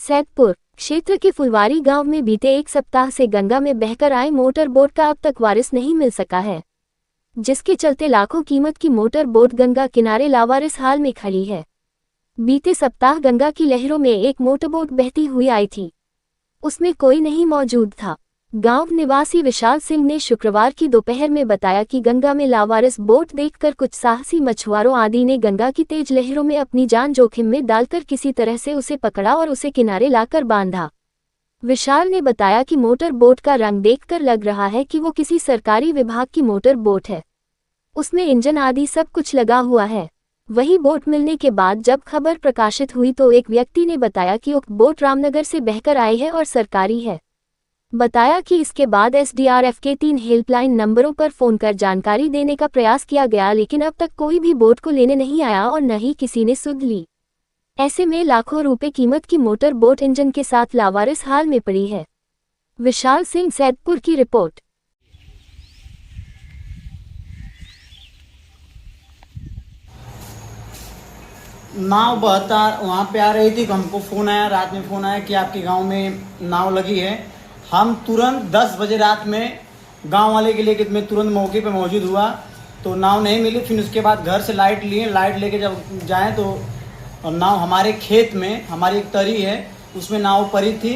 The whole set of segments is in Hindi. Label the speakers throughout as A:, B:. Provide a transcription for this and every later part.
A: सैदपुर क्षेत्र के फुलवारी गांव में बीते एक सप्ताह से गंगा में बहकर आए मोटर बोट का अब तक वारिस नहीं मिल सका है, जिसके चलते लाखों कीमत की मोटर बोट गंगा किनारे लावारिस हाल में खड़ी है। बीते सप्ताह गंगा की लहरों में एक मोटरबोट बहती हुई आई थी। उसमें कोई नहीं मौजूद था। गांव निवासी विशाल सिंह ने शुक्रवार की दोपहर में बताया कि गंगा में लावारिस बोट देखकर कुछ साहसी मछुआरों आदि ने गंगा की तेज लहरों में अपनी जान जोखिम में डालकर किसी तरह से उसे पकड़ा और उसे किनारे लाकर बांधा। विशाल ने बताया कि मोटर बोट का रंग देखकर लग रहा है कि वो किसी सरकारी विभाग की मोटर बोट है। उसमें इंजन आदि सब कुछ लगा हुआ है। वही बोट मिलने के बाद जब खबर प्रकाशित हुई तो एक व्यक्ति ने बताया कि उक्त बोट रामनगर से बहकर आई है और सरकारी है। बताया कि इसके बाद एसडीआरएफ के 3 हेल्पलाइन नंबरों पर फोन कर जानकारी देने का प्रयास किया गया, लेकिन अब तक कोई भी बोट को लेने नहीं आया और न ही किसी ने सुध ली। ऐसे में लाखों रुपए कीमत की मोटर बोट इंजन के साथ लावारिस हाल में पड़ी है। विशाल सिंह, सैदपुर की रिपोर्ट।
B: नाव बहता वहाँ पे आ रही थी, हमको फ़ोन आया, रात में फ़ोन आया कि आपके गांव में नाव लगी है। हम तुरंत 10 बजे रात में गांव वाले के लिए कि मैं तुरंत मौके पे मौजूद हुआ तो नाव नहीं मिली। फिर उसके बाद घर से लाइट लिए, लाइट लेके जब जाएँ तो नाव हमारे खेत में, हमारी एक तरी है उसमें नाव पड़ी थी।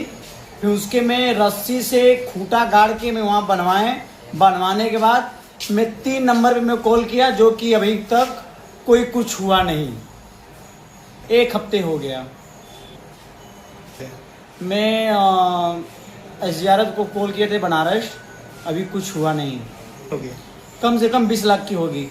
B: फिर उसके मैं रस्सी से खूंटा गाड़ के मैं वहाँ बनवाने के बाद मैं 3 नंबर पे मैं कॉल किया, जो कि अभी तक कोई कुछ हुआ नहीं। 1 हफ्ते हो गया। मैं एसडीआरएफ को कॉल किए थे बनारस, अभी कुछ हुआ नहीं। कम से कम 20 लाख की होगी।